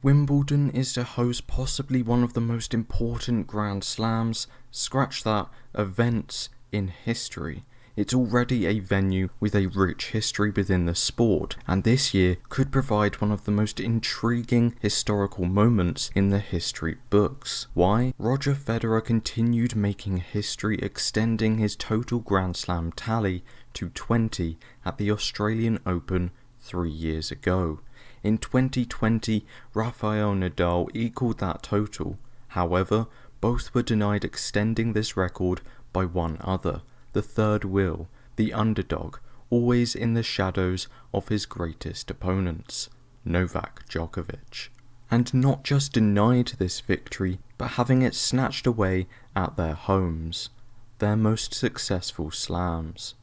Wimbledon is to host possibly one of the most important Grand Slams, scratch that, events in history. It's already a venue with a rich history within the sport, and this year could provide one of the most intriguing historical moments in the history books. Why? Roger Federer continued making history, extending his total Grand Slam tally to 20 at the Australian Open 3 years ago. In 2020, Rafael Nadal equalled that total. However, both were denied extending this record by one other, the third Will, the underdog, always in the shadows of his greatest opponents, Novak Djokovic. And not just denied this victory, but having it snatched away at their homes, their most successful slams.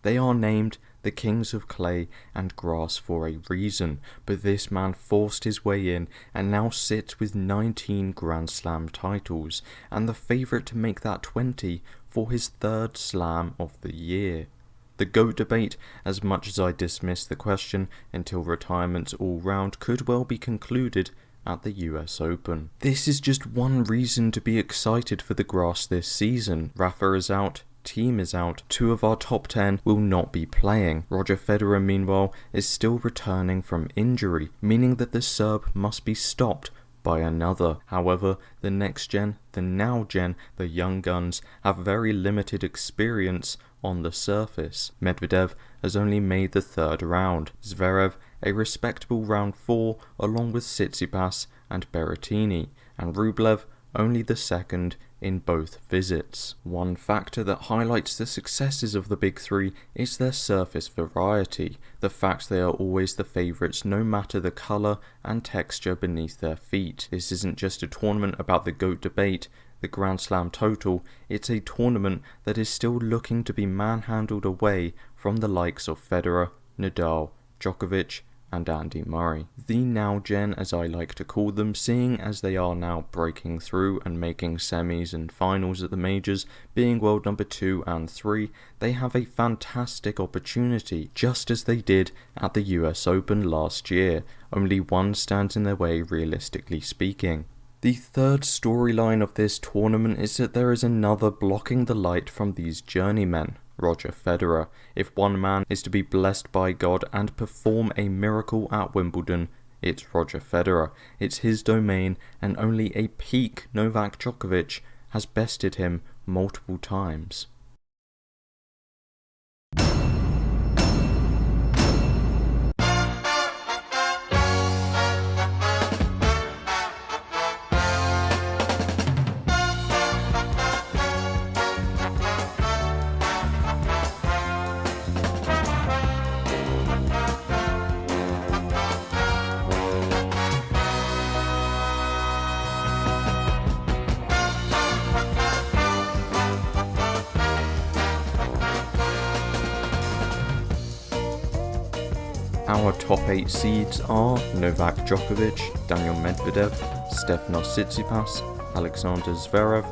They are named the Kings of Clay and Grass for a reason, but this man forced his way in and now sits with 19 Grand Slam titles, and the favourite to make that 20 for his third Slam of the year. The GOAT debate, as much as I dismiss the question until retirement's all round, could well be concluded at the US Open. This is just one reason to be excited for the grass this season. Rafa is out, team is out, 2 of our top 10 will not be playing. Roger Federer, meanwhile, is still returning from injury, meaning that the Serb must be stopped by another. However, the next gen, the now gen, the young guns have very limited experience on the surface. Medvedev has only made the third round, Zverev a respectable round 4 along with Tsitsipas and Berrettini, and Rublev only the second in both visits. One factor that highlights the successes of the big three is their surface variety, the fact they are always the favourites no matter the colour and texture beneath their feet. This isn't just a tournament about the GOAT debate, the Grand Slam total, it's a tournament that is still looking to be manhandled away from the likes of Federer, Nadal, Djokovic and Andy Murray. The now gen, as I like to call them, seeing as they are now breaking through and making semis and finals at the majors, being world number 2 and 3, they have a fantastic opportunity, just as they did at the US Open last year. Only one stands in their way, realistically speaking. The third storyline of this tournament is that there is another blocking the light from these journeymen, Roger Federer. If one man is to be blessed by God and perform a miracle at Wimbledon, it's Roger Federer. It's his domain, and only a peak Novak Djokovic has bested him multiple times. Our top 8 seeds are Novak Djokovic, Daniil Medvedev, Stefanos Tsitsipas, Alexander Zverev,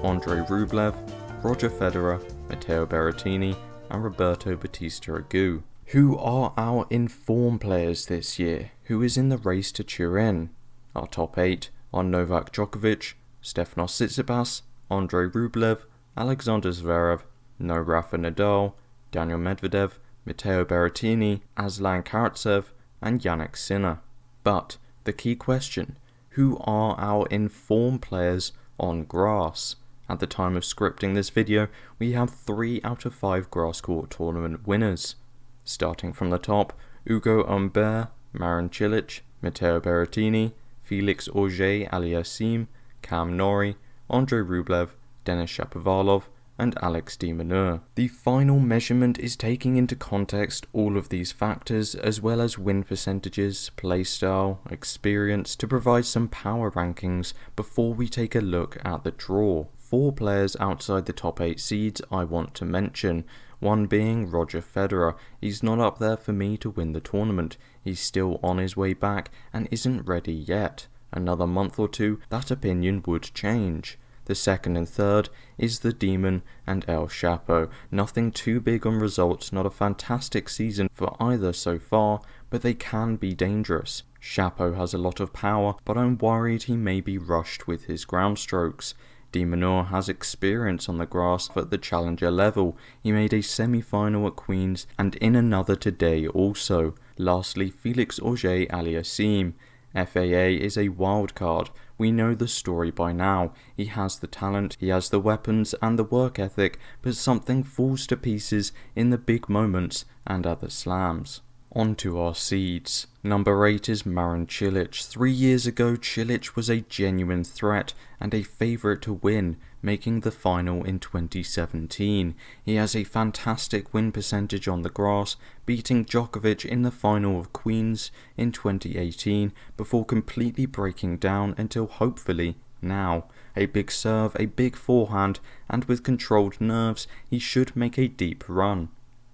Andrei Rublev, Roger Federer, Matteo Berrettini and Roberto Bautista Agut. Who are our informed players this year? Who is in the race to Turin? Our top 8 are Novak Djokovic, Stefanos Tsitsipas, Andrei Rublev, Alexander Zverev, no Rafa Nadal, Daniil Medvedev, Matteo Berrettini, Aslan Karatsev and Jannik Sinner. But the key question, who are our informed players on grass? At the time of scripting this video, we have 3 out of 5 grass court tournament winners. Starting from the top, Ugo Humbert, Marin Cilic, Matteo Berrettini, Felix Auger-Aliassime, Cam Norrie, Andrei Rublev, Denis Shapovalov and Alex de Minaur. The final measurement is taking into context all of these factors as well as win percentages, playstyle, experience to provide some power rankings before we take a look at the draw. 4 players outside the top 8 seeds I want to mention, one being Roger Federer. He's not up there for me to win the tournament, he's still on his way back and isn't ready yet. Another month or two, that opinion would change. The second and third is the Demon and El Chapo. Nothing too big on results, not a fantastic season for either so far, but they can be dangerous. Chapeau has a lot of power, but I'm worried he may be rushed with his ground strokes. De Minaur has experience on the grass at the challenger level. He made a semi-final at Queen's and in another today also. Lastly, Felix Auger-Aliassime. FAA is a wild card. We know the story by now. He has the talent, he has the weapons and the work ethic, but something falls to pieces in the big moments and at the slams. On to our seeds. Number 8 is Marin Cilic. 3 years ago, Cilic was a genuine threat and a favourite to win, making the final in 2017. He has a fantastic win percentage on the grass, beating Djokovic in the final of Queen's in 2018 before completely breaking down until hopefully now. A big serve, a big forehand, and with controlled nerves, he should make a deep run.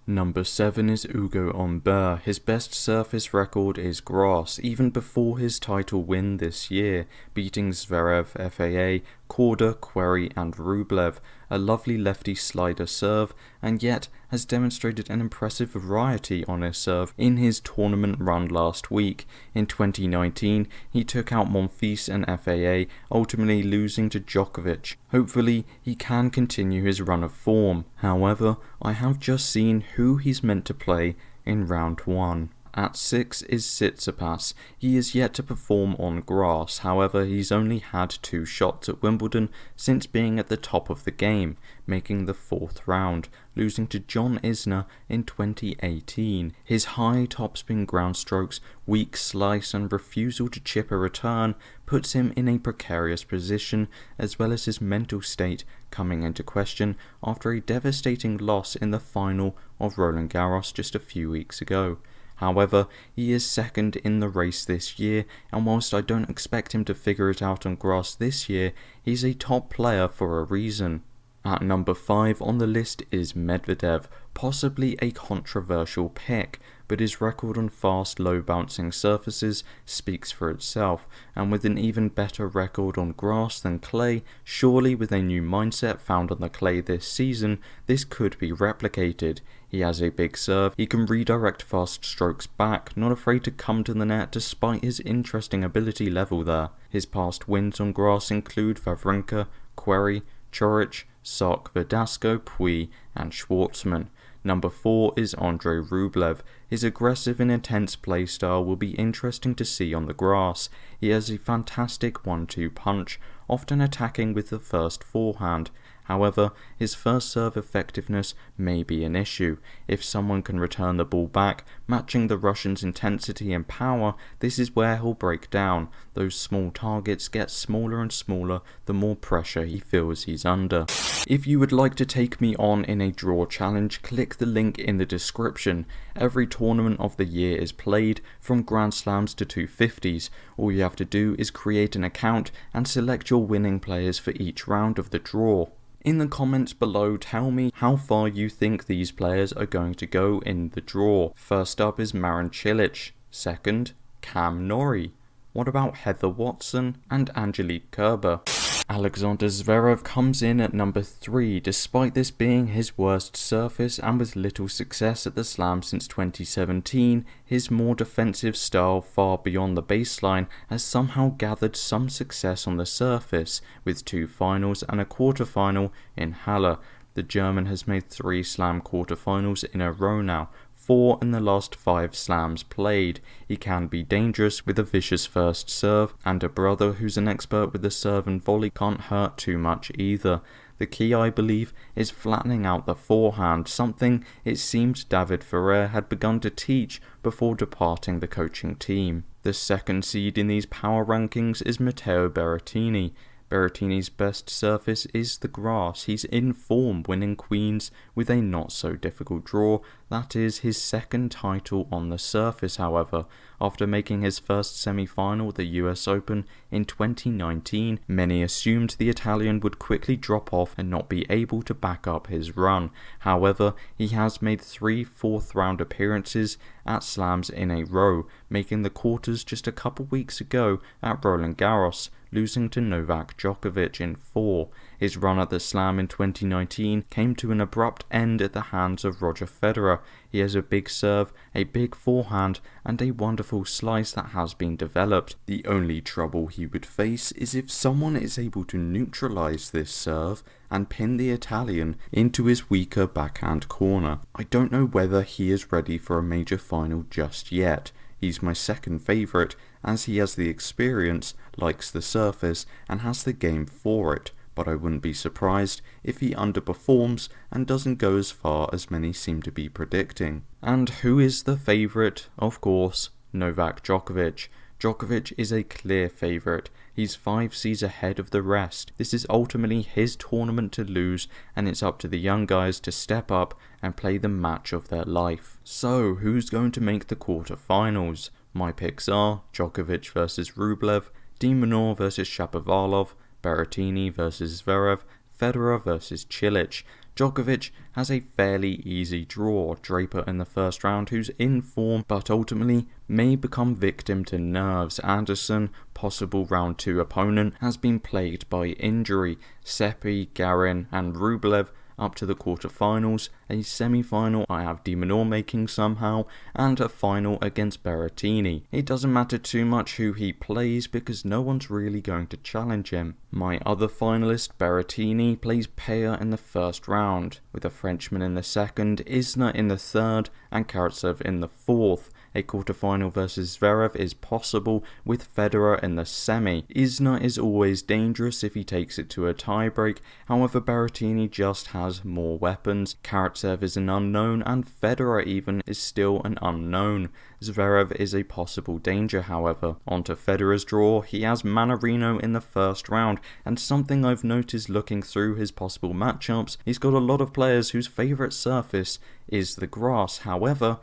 Number 7 is Ugo Humbert. His best surface record is grass, even before his title win this year, beating Zverev, FAA, Korda, Querrey and Rublev. A lovely lefty slider serve, and yet has demonstrated an impressive variety on his serve in his tournament run last week. In 2019, he took out Monfils and FAA, ultimately losing to Djokovic. Hopefully, he can continue his run of form. However, I have just seen who he's meant to play in round 1. At 6 is Tsitsipas. He is yet to perform on grass, however he's only had 2 shots at Wimbledon since being at the top of the game, making the 4th round, losing to John Isner in 2018. His high topspin ground strokes, weak slice and refusal to chip a return puts him in a precarious position, as well as his mental state coming into question after a devastating loss in the final of Roland Garros just a few weeks ago. However, he is second in the race this year, and whilst I don't expect him to figure it out on grass this year, he's a top player for a reason. At number 5 on the list is Medvedev, possibly a controversial pick, but his record on fast, low-bouncing surfaces speaks for itself, and with an even better record on grass than clay, surely with a new mindset found on the clay this season, this could be replicated. He has a big serve, he can redirect fast strokes back, not afraid to come to the net despite his interesting ability level there. His past wins on grass include Wawrinka, Querrey, Coric, Sock, Verdasco, Puig and Schwartzman. Number 4 is Andrei Rublev. His aggressive and intense play style will be interesting to see on the grass. He has a fantastic 1-2 punch, often attacking with the first forehand. However, his first serve effectiveness may be an issue. If someone can return the ball back, matching the Russian's intensity and power, this is where he'll break down. Those small targets get smaller and smaller the more pressure he feels he's under. If you would like to take me on in a draw challenge, click the link in the description. Every tournament of the year is played, from Grand Slams to 250s. All you have to do is create an account and select your winning players for each round of the draw. In the comments below, tell me how far you think these players are going to go in the draw. First up is Marin Cilic. Second, Cam Norrie. What about Heather Watson and Angelique Kerber? Alexander Zverev comes in at number 3, despite this being his worst surface and with little success at the Slam since 2017, his more defensive style far beyond the baseline has somehow gathered some success on the surface, with 2 finals and a quarterfinal in Halle. The German has made 3 Slam quarterfinals in a row now, 4 in the last 5 slams played. He can be dangerous with a vicious first serve, and a brother who's an expert with the serve and volley can't hurt too much either. The key, I believe, is flattening out the forehand, something it seemed David Ferrer had begun to teach before departing the coaching team. The second seed in these power rankings is Matteo Berrettini. Berrettini's best surface is the grass. He's in form, winning Queen's with a not so difficult draw. That is his second title on the surface, however. After making his first semi-final at the US Open in 2019, many assumed the Italian would quickly drop off and not be able to back up his run. However, he has made 3 fourth-round appearances at slams in a row, making the quarters just a couple weeks ago at Roland Garros, losing to Novak Djokovic in 4. His run at the Slam in 2019 came to an abrupt end at the hands of Roger Federer. He has a big serve, a big forehand, and a wonderful slice that has been developed. The only trouble he would face is if someone is able to neutralise this serve and pin the Italian into his weaker backhand corner. I don't know whether he is ready for a major final just yet. He's my second favourite, as he has the experience, likes the surface, and has the game for it, but I wouldn't be surprised if he underperforms and doesn't go as far as many seem to be predicting. And who is the favourite? Of course, Novak Djokovic. Djokovic is a clear favourite. He's 5 seeds ahead of the rest. This is ultimately his tournament to lose, and it's up to the young guys to step up and play the match of their life. So, who's going to make the quarter-finals? My picks are Djokovic vs Rublev, de Minaur vs Shapovalov, Berrettini vs Zverev, Federer vs Cilic. Djokovic has a fairly easy draw. Draper in the first round, who's in form but ultimately may become victim to nerves. Anderson, possible round 2 opponent, has been plagued by injury. Seppi, Garin and Rublev up to the quarter-finals. A semi-final I have de Minaur making somehow, and a final against Berrettini. It doesn't matter too much who he plays because no one's really going to challenge him. My other finalist, Berrettini, plays Peya in the first round, with a Frenchman in the second, Isner in the third, and Karatsev in the fourth. A quarter-final versus Zverev is possible with Federer in the semi. Isner is always dangerous if he takes it to a tiebreak, however Berrettini just has more weapons. Karatsev is an unknown and Federer even is still an unknown. Zverev is a possible danger however. Onto Federer's draw, he has Mannarino in the first round, and something I've noticed looking through his possible matchups, he's got a lot of players whose favourite surface is the grass. However,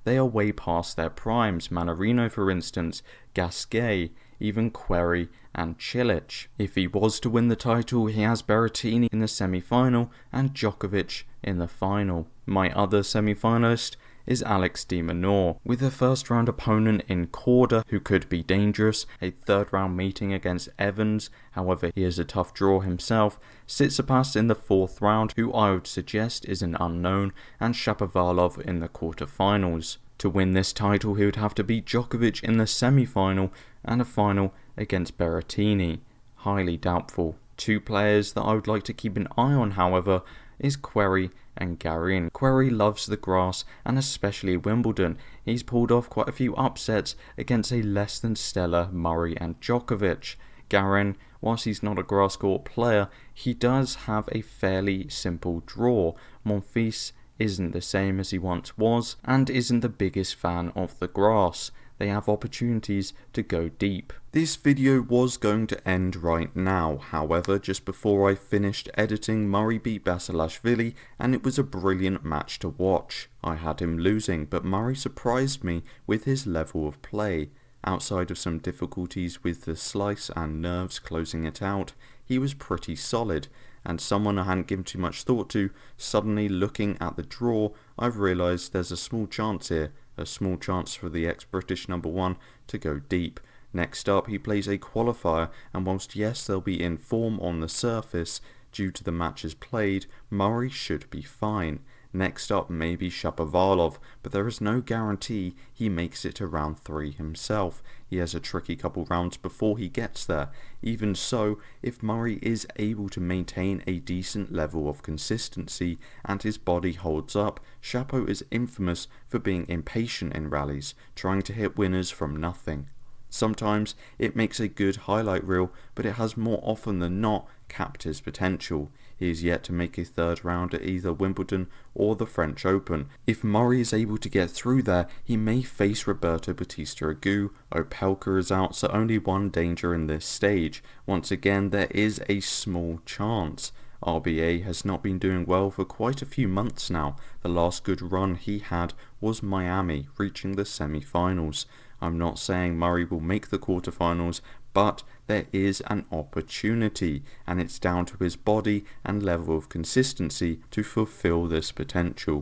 they are way past their primes. Mannarino, for instance, Gasquet, even Querrey and Cilic. If he was to win the title, he has Berrettini in the semi-final and Djokovic in the final. My other semi-finalist is Alex de Minaur, with a first round opponent in Korda who could be dangerous, a third round meeting against Evans, however he is a tough draw himself, Tsitsipas in the fourth round, who I would suggest is an unknown, and Shapovalov in the quarter-finals. To win this title he would have to beat Djokovic in the semi-final and a final against Berrettini. Highly doubtful. 2 players that I would like to keep an eye on however is Querrey and Garin. Querrey loves the grass and especially Wimbledon. He's pulled off quite a few upsets against a less than stellar Murray and Djokovic. Garin, whilst he's not a grass court player, he does have a fairly simple draw. Monfils isn't the same as he once was and isn't the biggest fan of the grass. They have opportunities to go deep. This video was going to end right now, however just before I finished editing, Murray beat Basilashvili and it was a brilliant match to watch. I had him losing, but Murray surprised me with his level of play. Outside of some difficulties with the slice and nerves closing it out, he was pretty solid, and someone I hadn't given too much thought to, suddenly looking at the draw, I've realised there's a small chance here. A small chance for the ex-British #1 to go deep. Next up he plays a qualifier, and whilst yes they'll be in form on the surface due to the matches played, Murray should be fine. Next up maybe Shapovalov, but there is no guarantee he makes it to round 3 himself. He has a tricky couple rounds before he gets there. Even so, if Murray is able to maintain a decent level of consistency and his body holds up, Shapo is infamous for being impatient in rallies, trying to hit winners from nothing. Sometimes it makes a good highlight reel, but it has more often than not capped his potential. He is yet to make a third round at either Wimbledon or the French Open. If Murray is able to get through there, he may face Roberto Bautista Agut. Opelka is out, so only one danger in this stage. Once again, there is a small chance. RBA has not been doing well for quite a few months now. The last good run he had was Miami, reaching the semi-finals. I'm not saying Murray will make the quarterfinals, but there is an opportunity, and it's down to his body and level of consistency to fulfill this potential.